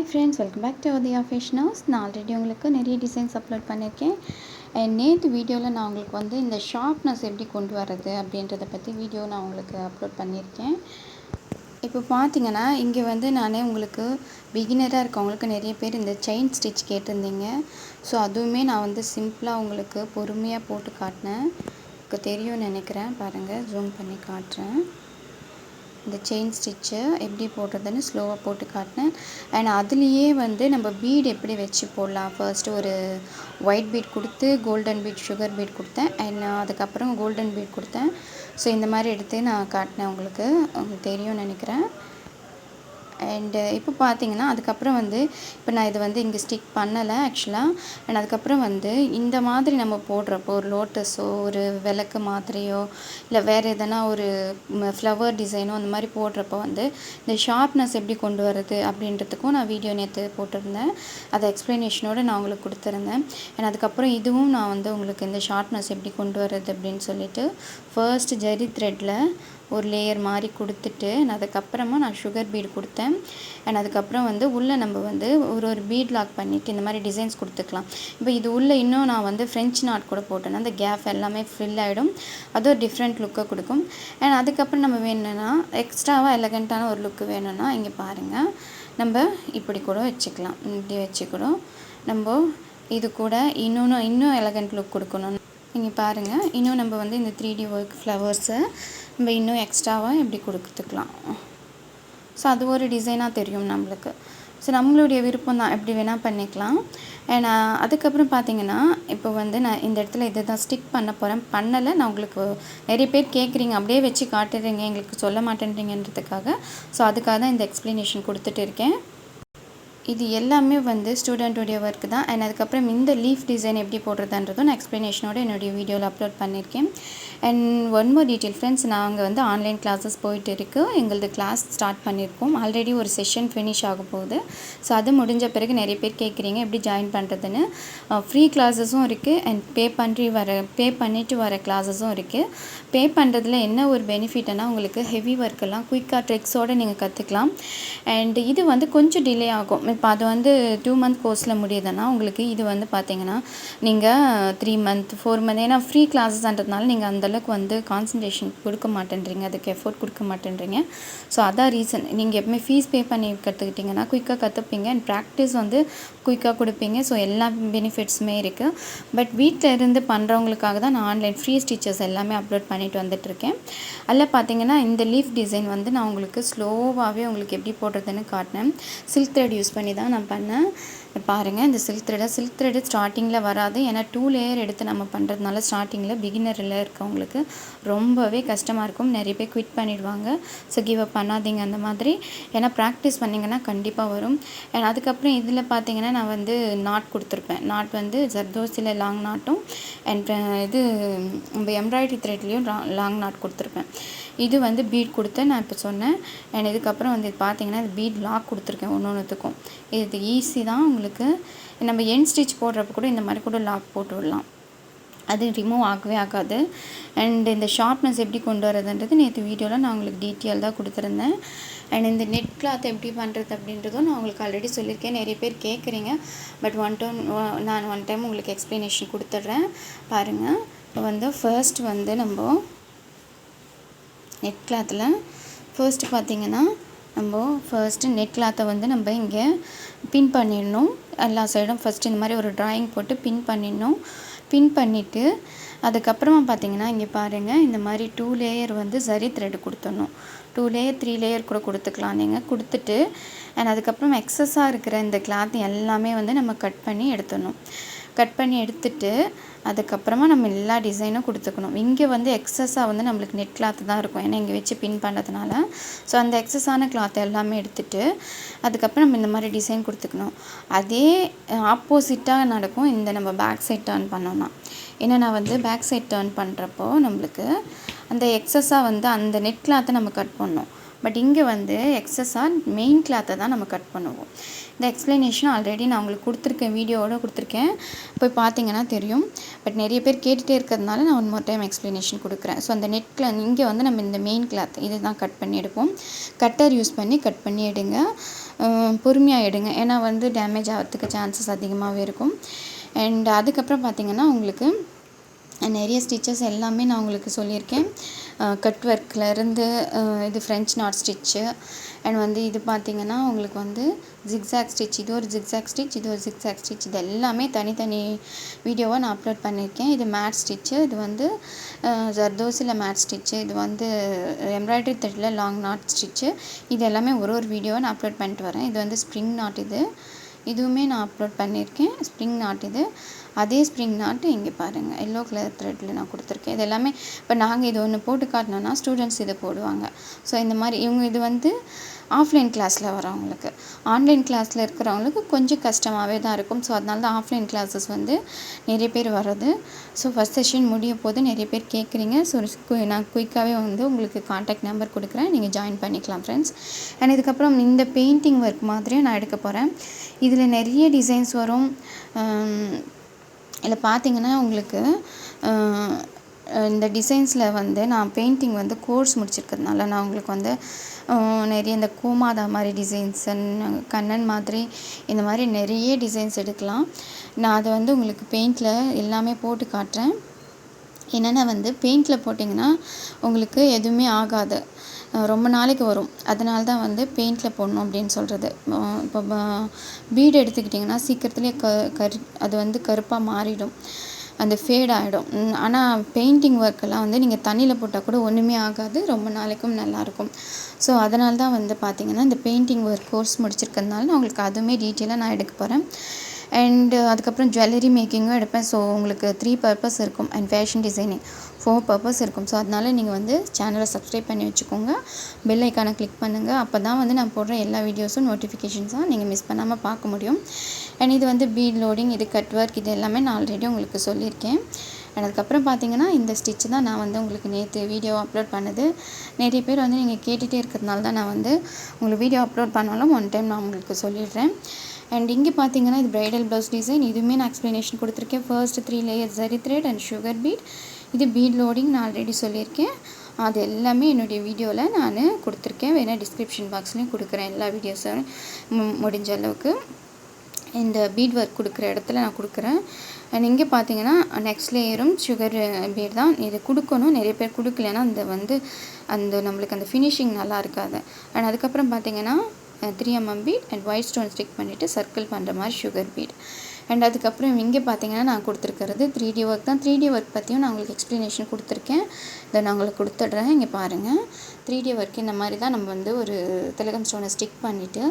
Hi friends, welcome back to Udaya fashion house. நான் already உங்களுக்கு நிறைய டிசைன்ஸ் அப்லோட் பண்ணியிருக்கேன். நேற்று வீடியோவில் நான் உங்களுக்கு வந்து இந்த ஷார்ப்னஸ் எப்படி கொண்டு வரது அப்படின்றத பற்றி வீடியோ நான் உங்களுக்கு அப்லோட் பண்ணியிருக்கேன். இப்போ பார்த்தீங்கன்னா இங்கே வந்து நான் உங்களுக்கு பிகினராக இருக்கவங்களுக்கு நிறைய பேர் இந்த செயின் ஸ்டிச் கேட்டிருந்தீங்க. ஸோ அதுவுமே நான் வந்து சிம்பிளாக உங்களுக்கு பொறுமையாக போட்டு காட்டினேன். உங்களுக்கு தெரியும்னு நினைக்கிறேன். பாருங்கள், ஜூம் பண்ணி காட்டுறேன். இந்த செயின் ஸ்டிச்சு எப்படி போடுறதுன்னு ஸ்லோவாக போட்டு காட்டினேன். அண்ட் அதுலேயே வந்து நம்ம பீட் எப்படி வச்சு போடலாம். ஃபர்ஸ்ட்டு ஒரு ஒயிட் பீட் கொடுத்து கோல்டன் பீட், சுகர் பீட் கொடுத்தேன். அண்ட் அதுக்கப்புறம் கோல்டன் பீட் கொடுத்தேன். ஸோ இந்த மாதிரி எடுத்து நான் காட்டினேன். உங்களுக்கு தெரியும்னு நினைக்கிறேன். அண்டு இப்போ பார்த்தீங்கன்னா அதுக்கப்புறம் வந்து இப்போ நான் இது வந்து இங்கே ஸ்டிக் பண்ணலை ஆக்சுவலாக. அண்ட் அதுக்கப்புறம் வந்து இந்த மாதிரி நம்ம போடுறப்போ ஒரு லோட்டஸோ ஒரு விளக்கு மாதிரியோ இல்லை வேறு எதனா ஒரு ஃப்ளவர் டிசைனோ அந்த மாதிரி போடுறப்போ வந்து இந்த ஷார்ப்னஸ் எப்படி கொண்டு வரது அப்படின்றதுக்கும் நான் வீடியோ நேற்று போட்டிருந்தேன். அதை எக்ஸ்ப்ளனேஷனோடு நான் உங்களுக்கு கொடுத்துருந்தேன். அண்ட் அதுக்கப்புறம் இதுவும் நான் வந்து உங்களுக்கு இந்த ஷார்ப்னஸ் எப்படி கொண்டு வரது அப்படின்னு சொல்லிட்டு ஃபர்ஸ்ட் ஜரி த்ரெட்டில் ஒரு லேயர் மாதிரி கொடுத்துட்டு அதுக்கப்புறமா நான் சுகர் பீட் கொடுத்தேன். அண்ட் அதுக்கப்புறம் வந்து உள்ளே நம்ம வந்து ஒரு பீட் லாக் பண்ணிவிட்டு இந்த மாதிரி டிசைன்ஸ் கொடுத்துக்கலாம். இப்போ இது உள்ளே இன்னும் நான் வந்து ஃப்ரெஞ்ச் நாட் கூட போட்டேன்னா அந்த கேப் எல்லாமே ஃபில் ஆகிடும். அது ஒரு டிஃப்ரெண்ட் லுக்கை கொடுக்கும். அண்ட் அதுக்கப்புறம் நம்ம வேணும்னா எக்ஸ்ட்ராவாக எலகண்ட்டான ஒரு லுக்கு வேணும்னா இங்கே பாருங்கள், நம்ம இப்படி கூட வச்சுக்கலாம். இப்படி வச்சு கூட நம்ம இது கூட இன்னும் எலகண்ட் லுக் கொடுக்கணும். இங்கே பாருங்கள், இன்னும் நம்ம வந்து இந்த 3D ஒர்க் ஃப்ளவர்ஸை நம்ம இன்னும் எக்ஸ்ட்ராவாக எப்படி கொடுத்துக்கலாம். ஸோ அது ஒரு டிசைனாக தெரியும் நம்மளுக்கு. ஸோ நம்மளுடைய விருப்பம் தான், எப்படி வேணால் பண்ணிக்கலாம். அண்ட் அதுக்கப்புறம் பார்த்தீங்கன்னா இப்போ வந்து நான் இந்த இடத்துல இதை தான் ஸ்டிக் பண்ண போகிறேன். பண்ணலை, நான் உங்களுக்கு நிறைய பேர் கேட்குறீங்க அப்படியே வச்சு காட்டுறீங்க எங்களுக்கு சொல்ல மாட்டேன்றீங்கன்றதுக்காக. ஸோ அதுக்காக தான் இந்த எக்ஸ்ப்ளனேஷன் கொடுத்துட்டு இருக்கேன். இது எல்லாமே வந்து ஸ்டூடெண்ட்டுடைய ஒர்க்கு தான். அண்ட் அதுக்கப்புறம் இந்த லீஃப் டிசைன் எப்படி போடுறதுன்றதும் நான் எக்ஸ்ப்ளனேஷனோட என்னுடைய வீடியோவில் அப்லோட் பண்ணியிருக்கேன். And one more detail friends, நாங்கள் வந்து ஆன்லைன் கிளாஸஸ் போயிட்டு இருக்குது. எங்களது கிளாஸ் ஸ்டார்ட் பண்ணியிருக்கோம். ஆல்ரெடி ஒரு செஷன் ஃபினிஷ் ஆக போகுது. ஸோ அது முடிஞ்ச பிறகு நிறைய பேர் கேட்குறீங்க எப்படி ஜாயின் பண்ணுறதுன்னு. ஃப்ரீ கிளாஸஸும் இருக்குது அண்ட் பே பண்ணிவிட்டு வர கிளாஸஸும் இருக்குது. பே பண்ணுறதுல என்ன ஒரு பெனிஃபிட்னா உங்களுக்கு ஹெவி ஒர்க்கெல்லாம் குயிக்காக ட்ரிக்ஸோடு நீங்கள் கற்றுக்கலாம். அண்ட் இது வந்து கொஞ்சம் டிலே ஆகும். இப்போ அது வந்து 2 மந்த் கோர்ஸில் முடியுதுன்னா உங்களுக்கு இது வந்து பார்த்தீங்கன்னா நீங்கள் 3 மந்த் 4 மந்த், ஏன்னா ஃப்ரீ கிளாஸஸ்ன்றதுனால நீங்கள் அந்தளவுக்கு வந்து கான்சன்ட்ரேஷன் கொடுக்க மாட்டேன்றீங்க, அதுக்கு எஃபோர்ட் கொடுக்க மாட்டேன்றீங்க. ஸோ அதான் ரீசன். நீங்கள் எப்பவுமே ஃபீஸ் பே பண்ணி கற்றுக்கிட்டிங்கன்னா குயிக்காக கற்றுப்பீங்க அண்ட் ப்ராக்டிஸ் வந்து குயிக்காக கொடுப்பீங்க. ஸோ எல்லா பெனிஃபிட்ஸுமே இருக்குது. பட் வீட்டில் இருந்து பண்ணுறவங்களுக்காக தான் நான் ஆன்லைன் ஃப்ரீ ஸ்டிச்சஸ் எல்லாமே அப்லோட் பண்ணிட்டு வந்துட்டுருக்கேன். அதில் பார்த்தீங்கன்னா இந்த லீஃப் டிசைன் வந்து நான் உங்களுக்கு ஸ்லோவாகவே உங்களுக்கு எப்படி போடுறதுன்னு காட்டினேன். சில்க் த்ரெட் யூஸ் பண்ணி தான் நான் பண்ணேன். பாருங்கள், இந்த சில்க் த்ரெட்டு ஸ்டார்டிங்கில் வராது. ஏன்னா 2 லேயர் எடுத்து நம்ம பண்ணுறதுனால ஸ்டார்டிங்கில் பிகினரில் இருக்கவங்களுக்கு ரொம்பவே கஷ்டமாக இருக்கும். நிறைய பேர் குவிட் பண்ணிடுவாங்க. ஸோ கிவ் அப் பண்ணாதீங்க அந்த மாதிரி. ஏன்னா ப்ராக்டிஸ் பண்ணிங்கன்னா கண்டிப்பாக வரும். அண்ட் அதுக்கப்புறம் இதில் பார்த்தீங்கன்னா நான் வந்து நாட் கொடுத்துருப்பேன். நாட் வந்து ஜர்தோசியில் லாங் நாட்டும் அண்ட் இது நம்ம எம்ப்ராய்டரி த்ரெட்லேயும் லாங் நாட் கொடுத்துருப்பேன். இது வந்து பீட் கொடுத்து நான் இப்போ சொன்னேன். அண்ட் இதுக்கப்புறம் வந்து பார்த்தீங்கன்னா இது பீட் லாக் கொடுத்துருக்கேன் ஒன்றுத்துக்கும். இது ஈஸி தான் உங்களுக்கு. நம்ம எண்ட் ஸ்டிச் போடுறப்ப கூட இந்த மாதிரி கூட லாக் போட்டு விடலாம், அது ரிமூவ் ஆகவே ஆகாது. அண்ட் இந்த ஷார்ப்னஸ் எப்படி கொண்டு வரதுன்றது நேற்று வீடியோவில் நான் உங்களுக்கு டீட்டெயில் தான் கொடுத்துருந்தேன். அண்ட் இந்த நெட் கிளாத் எப்படி பண்ணுறது அப்படின்றதும் நான் உங்களுக்கு ஆல்ரெடி சொல்லியிருக்கேன். நிறைய பேர் கேட்குறீங்க. பட் நான் ஒன் டைம் உங்களுக்கு எக்ஸ்ப்ளனேஷன் கொடுத்துட்றேன் பாருங்கள். இப்போ வந்து ஃபர்ஸ்ட் வந்து நம்ம நெட் கிளாத்தில் ஃபர்ஸ்ட்டு பார்த்திங்கன்னா நம்ம ஃபர்ஸ்ட்டு நெட் கிளாத்தை வந்து நம்ம இங்கே பின் பண்ணிடணும். எல்லா சைடும் ஃபஸ்ட்டு இந்த மாதிரி ஒரு ட்ராயிங் போட்டு பின் பண்ணிடணும். பின் பண்ணிவிட்டு அதுக்கப்புறமா பார்த்திங்கன்னா இங்கே பாருங்கள், இந்த மாதிரி 2 லேயர் வந்து சரி த்ரெட் கொடுத்துடணும். 2 லேயர் 3 லேயர் கூட கொடுத்துக்கலாம் நீங்கள். கொடுத்துட்டு அண்ட் அதுக்கப்புறம் எக்ஸஸாக இருக்கிற இந்த கிளாத் எல்லாமே வந்து நம்ம கட் பண்ணி எடுத்துடணும். கட் பண்ணி எடுத்துட்டு அதுக்கப்புறமா நம்ம எல்லா டிசைனும் கொடுத்துக்கணும். இங்கே வந்து எக்ஸஸாக வந்து நம்மளுக்கு நெட் கிளாத்து தான் இருக்கும், ஏன்னா இங்கே வச்சு பின் பண்ணுறதுனால. ஸோ அந்த எக்ஸஸான கிளாத் எல்லாமே எடுத்துகிட்டு அதுக்கப்புறம் நம்ம இந்த மாதிரி டிசைன் கொடுத்துக்கணும். அதே ஆப்போசிட்டாக நடக்கும் இந்த நம்ம பேக் சைட் டர்ன் பண்ணோம்னா. ஏன்னா நான் வந்து பேக் சைட் டர்ன் பண்ணுறப்போ நம்மளுக்கு அந்த எக்ஸஸாக வந்து அந்த நெட் கிளாத்தை நம்ம கட் பண்ணோம். பட் இங்கே வந்து எக்ஸஸாக மெயின் கிளாத்தை தான் நம்ம கட் பண்ணுவோம். இந்த எக்ஸ்ப்ளனேஷன் ஆல்ரெடி நான் உங்களுக்கு கொடுத்துருக்கேன், வீடியோவோட கொடுத்துருக்கேன், போய் பார்த்தீங்கன்னா தெரியும். பட் நிறைய பேர் கேட்டுகிட்டே இருக்கிறதுனால நான் ஒன் மோர் டைம் எக்ஸ்ப்ளனேஷன் கொடுக்குறேன். ஸோ அந்த நெட்டில் இங்கே வந்து நம்ம இந்த மெயின் கிளாத் இது தான் கட் பண்ணி எடுப்போம். கட்டர் யூஸ் பண்ணி கட் பண்ணி எடுங்க. பொறுமையாக எடுங்க. ஏன்னா வந்து டேமேஜ் ஆகிறதுக்கு சான்சஸ் அதிகமாகவே இருக்கும். அண்ட் அதுக்கப்புறம் பார்த்திங்கன்னா உங்களுக்கு நிறைய ஸ்டிச்சஸ் எல்லாமே நான் உங்களுக்கு சொல்லியிருக்கேன். கட் ஒர்க்லேருந்து இது ஃப்ரெஞ்ச் நாட் ஸ்டிச்சு அண்ட் வந்து இது பார்த்திங்கன்னா உங்களுக்கு வந்து ஜிக்ஸாக் ஸ்டிச், இது ஒரு ஜிக்ஸாக் ஸ்டிச், இது ஒரு ஜிக்ஸாக் ஸ்டிச், இது எல்லாமே தனித்தனி வீடியோவாக நான் அப்லோட் பண்ணியிருக்கேன். இது மேட் ஸ்டிச்சு, இது வந்து ஜர்தோசியில் மேட் ஸ்டிச்சு, இது வந்து எம்ப்ராய்டரி த்ரெட்டில் லாங் நாட் ஸ்டிச்சு, இது எல்லாமே ஒரு வீடியோவை நான் அப்லோட் பண்ணிட்டு வரேன். இது வந்து ஸ்ப்ரிங் நாட், இதுவுமே நான் அப்லோட் பண்ணியிருக்கேன். ஸ்ப்ரிங் நாட் இது. அதே ஸ்ப்ரிங் நாட் இங்கே பாருங்கள் எல்லோ கலர் த்ரெட்டில் நான் கொடுத்துருக்கேன். இது எல்லாமே இப்போ நாங்கள் இது ஒன்று போட்டு காட்டினோன்னா ஸ்டூடெண்ட்ஸ் இதை போடுவாங்க. ஸோ இந்த மாதிரி இவங்க இது வந்து ஆஃப்லைன் கிளாஸில் வரவங்களுக்கு. ஆன்லைன் கிளாஸில் இருக்கிறவங்களுக்கு கொஞ்சம் கஷ்டமாகவே தான் இருக்கும். ஸோ அதனால தான் ஆஃப்லைன் கிளாஸஸ் வந்து நிறைய பேர் வர்றது. ஸோ ஃபஸ்ட் செஷன் முடிய போது நிறைய பேர் கேட்குறீங்க. ஸோ நான் குயிக்காகவே வந்து உங்களுக்கு கான்டாக்ட் நம்பர் கொடுக்குறேன், நீங்கள் ஜாயின் பண்ணிக்கலாம் ஃப்ரெண்ட்ஸ். அண்ட் இதுக்கப்புறம் இந்த பெயிண்டிங் ஒர்க் மாதிரியும் நான் எடுக்க போகிறேன். இதில் நிறைய டிசைன்ஸ் வரும். இதில் பார்த்திங்கன்னா உங்களுக்கு இந்த டிசைன்ஸில் வந்து நான் பெயிண்டிங் வந்து கோர்ஸ் முடிச்சிருக்கிறதுனால நான் உங்களுக்கு வந்து நிறைய இந்த கோமாதா மாதிரி டிசைன்ஸ், கண்ணன் மாதிரி இந்த மாதிரி நிறைய டிசைன்ஸ் எடுக்கலாம். நான் அதை வந்து உங்களுக்கு பெயிண்டில் எல்லாமே போட்டு காட்டுறேன். என்னென்னா வந்து பெயிண்டில் போட்டிங்கன்னா உங்களுக்கு எதுவுமே ஆகாது, ரொம்ப நாளைக்கு வரும். அதனால தான் வந்து பெயிண்டில் போடணும் அப்படின்னு சொல்கிறது. இப்போ பீடு எடுத்துக்கிட்டிங்கன்னா சீக்கிரத்துலேயே அது வந்து கருப்பாக மாறிடும், அந்த ஃபேட் ஆகிடும். ஆனால் பெயிண்டிங் ஒர்க்கெல்லாம் வந்து நீங்கள் தண்ணியில் போட்டால் கூட ஒன்றுமே ஆகாது, ரொம்ப நாளைக்கும் நல்லாயிருக்கும். ஸோ அதனால தான் வந்து பார்த்திங்கன்னா இந்த பெயிண்டிங் ஒர்க் கோர்ஸ் முடிச்சிருக்கிறதுனால நான் உங்களுக்கு அதுவுமே டீட்டெயிலாக நான் எடுக்க போகிறேன். அண்டு அதுக்கப்புறம் ஜுவல்லரி மேக்கிங்கும் எடுப்பேன். ஸோ உங்களுக்கு 3 பர்பஸ் இருக்கும் அண்ட் ஃபேஷன் டிசைனிங் 4 பர்பஸ் இருக்கும். ஸோ அதனால் நீங்கள் வந்து சேனலை சப்ஸ்கிரைப் பண்ணி வச்சுக்கோங்க, பெல் ஐக்கானை கிளிக் பண்ணுங்கள். அப்போ தான் வந்து நான் போடுற எல்லா வீடியோஸும் நோட்டிஃபிகேஷன்ஸாக நீங்கள் மிஸ் பண்ணாமல் பார்க்க முடியும். அண்ட் இது வந்து பீட் லோடிங், இது கட் ஒர்க், இது எல்லாமே நான் ஆல்ரெடி உங்களுக்கு சொல்லியிருக்கேன். அண்ட் அதுக்கப்புறம் பார்த்திங்கன்னா இந்த ஸ்டிச்சு தான் நான் வந்து உங்களுக்கு நேற்று வீடியோ அப்லோட் பண்ணது. நிறைய பேர் வந்து நீங்கள் கேட்டுகிட்டே இருக்கிறதுனால தான் நான் வந்து உங்களுக்கு வீடியோ அப்லோட் பண்ணாலும் ஒன் டைம் நான் உங்களுக்கு சொல்லிடுறேன். அண்ட் இங்கே பார்த்தீங்கன்னா இது ப்ரைடல் ப்ளவுஸ் டிசைன், இதுவுமே நான் எக்ஸ்ப்ளனேஷன் கொடுத்துருக்கேன். First 3 layer zari thread and sugar beat. இது பீட் லோடிங் நான் ஆல்ரெடி சொல்லியிருக்கேன். அது எல்லாமே என்னுடைய வீடியோவில் நான் கொடுத்துருக்கேன். வேணால் டிஸ்கிரிப்ஷன் பாக்ஸ்லேயும் கொடுக்குறேன் எல்லா வீடியோஸும் முடிஞ்ச அளவுக்கு. இந்த பீட் ஒர்க் கொடுக்குற இடத்துல நான் கொடுக்குறேன். அண்ட் இங்கே பார்த்தீங்கன்னா நெக்ஸ்ட் லேயரும் சுகர் பீட் தான். இது கொடுக்கணும், நிறைய பேர் கொடுக்கலன்னா அந்த நம்மளுக்கு அந்த ஃபினிஷிங் நல்லா இருக்காது. அண்ட் அதுக்கப்புறம் பார்த்தீங்கன்னா 3mm bead and white stone stick பண்ணிவிட்டு சர்க்கிள் பண்ணுற மாதிரி சுகர் பீட். அண்ட் அதுக்கப்புறம் இங்கே பார்த்தீங்கன்னா நான் கொடுத்துருக்கிறது 3D ஒர்க் தான். 3D ஒர்க் பற்றியும் நான் உங்களுக்கு எக்ஸ்ப்ளனேஷன் கொடுத்துருக்கேன், இதை நான் உங்களுக்கு கொடுத்துட்றேன். இங்கே பாருங்கள் 3D ஒர்க் இந்த மாதிரி தான் நம்ம வந்து ஒரு திலகம் ஸ்டோனை ஸ்டிக் பண்ணிவிட்டு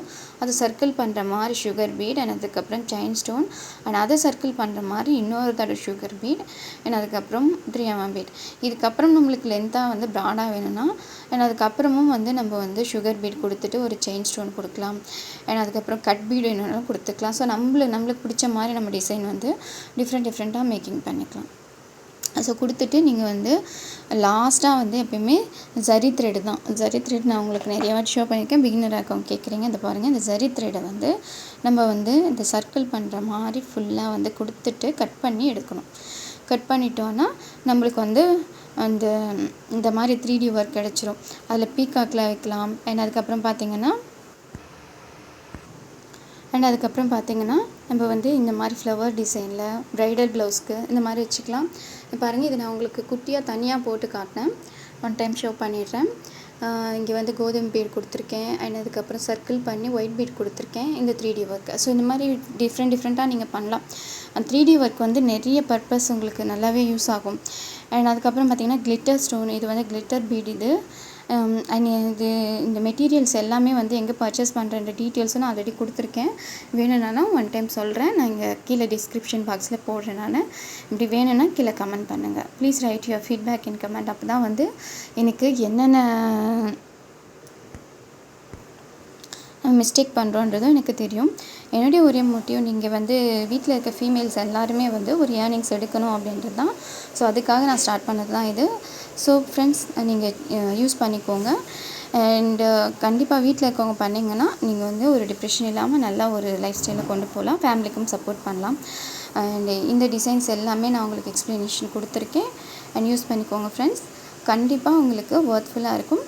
அதை சர்க்கிள் பண்ணுற மாதிரி சுகர் பீட் அண்ட் அதுக்கப்புறம் செயின் ஸ்டோன் அண்ட் அதை சர்க்கிள் பண்ணுற மாதிரி இன்னொரு தடவை சுகர் பீட் அண்ட் அதுக்கப்புறம் 3mm பீட். இதுக்கப்புறம் நம்மளுக்கு லென்த்தாக வந்து ப்ராடாக வேணும்னா அண்ட் அதுக்கப்புறமும் வந்து நம்ம வந்து சுகர் பீட் கொடுத்துட்டு ஒரு செயின் ஸ்டோன் கொடுக்கலாம் அண்ட் அதுக்கப்புறம் கட் பீட் வேணும்னாலும் கொடுத்துக்கலாம். ஸோ நம்மளுக்கு பிடிச்ச மாதிரி நம்ம டிசைன் வந்து டிஃப்ரெண்ட்டாக மேக்கிங் பண்ணிக்கலாம். ஸோ கொடுத்துட்டு நீங்கள் வந்து லாஸ்ட்டாக வந்து எப்பயுமே ஜரி த்ரெட் தான். ஜரி த்ரெட் நான் உங்களுக்கு நிறைய வாட்டி ஷோ பண்ணியிருக்கேன், பிகினராக இருக்கவங்க கேட்குறீங்க. இந்த பாருங்கள், இந்த ஜரி த்ரெட்டை வந்து நம்ம வந்து இந்த சர்க்கிள் பண்ணுற மாதிரி ஃபுல்லாக வந்து கொடுத்துட்டு கட் பண்ணி எடுக்கணும். கட் பண்ணிட்டோன்னா நம்மளுக்கு வந்து இந்த மாதிரி 3D ஒர்க் கிடச்சிரும். அதில் பீகாக்கில் வைக்கலாம். அண்ட் அதுக்கப்புறம் பார்த்திங்கன்னா நம்ம வந்து இந்த மாதிரி ஃப்ளவர் டிசைனில் ப்ரைடல் ப்ளவுஸ்க்கு இந்த மாதிரி வச்சுக்கலாம். பாருங்கள், இது நான் உங்களுக்கு குட்டியாக தனியாக போட்டு காட்டினேன், ஒன் டைம் ஷோ பண்ணிடுறேன். இங்கே வந்து கோதுமை பீட் கொடுத்துருக்கேன் அண்ட் அதுக்கப்புறம் சர்க்கிள் பண்ணி ஒயிட் பீட் கொடுத்துருக்கேன். இந்த 3D ஒர்க் ஸோ இந்த மாதிரி டிஃப்ரெண்ட்டாக நீங்கள் பண்ணலாம். அந்த 3D ஒர்க் வந்து நிறைய பர்பஸ் உங்களுக்கு நல்லாவே யூஸ் ஆகும். அண்ட் அதுக்கப்புறம் பார்த்திங்கன்னா கிளிட்டர் ஸ்டோன், இது வந்து கிளிட்டர் பீட். இது அண்ட் இந்த மெட்டீரியல்ஸ் எல்லாமே வந்து எங்கே பர்ச்சேஸ் பண்ணுற டீட்டெயில்ஸும் நான் ஆல்ரெடி கொடுத்துருக்கேன். வேணும்னா ஒன் டைம் சொல்கிறேன், நான் இங்கே கீழே டிஸ்கிரிப்ஷன் பாக்ஸில் போடுறேன். நான் இப்படி வேணும்னா கீழே கமெண்ட் பண்ணுங்கள். Please write your feedback in comment. அப்போ தான் வந்து எனக்கு என்னென்ன மிஸ்டேக் பண்ணுறோன்றதும் எனக்கு தெரியும். என்னுடைய ஒரே மோட்டிவ் நீங்கள் வந்து வீட்டில் இருக்க ஃபீமேல்ஸ் எல்லாருமே வந்து ஒரு ஏர்னிங்ஸ் எடுக்கணும் அப்படின்றது தான். ஸோ அதுக்காக நான் ஸ்டார்ட் பண்ணது தான் இது. ஸோ ஃப்ரெண்ட்ஸ், நீங்கள் யூஸ் பண்ணிக்கோங்க. அண்டு கண்டிப்பாக வீட்டில் இருக்கவங்க பண்ணிங்கன்னா நீங்கள் வந்து ஒரு டிப்ரெஷன் இல்லாமல் நல்லா ஒரு லைஃப் ஸ்டைலை கொண்டு போகலாம், ஃபேமிலிக்கும் சப்போர்ட் பண்ணலாம். அண்டு இந்த டிசைன்ஸ் எல்லாமே நான் உங்களுக்கு எக்ஸ்ப்ளனேஷன் கொடுத்துருக்கேன் அண்ட் யூஸ் பண்ணிக்கோங்க ஃப்ரெண்ட்ஸ். கண்டிப்பாக உங்களுக்கு ஒர்த்ஃபுல்லாக இருக்கும்.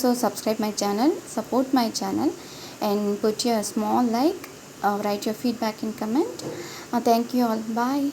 So subscribe my channel, support my channel. and put your small like, write your feedback in comment. Thank you all. Bye.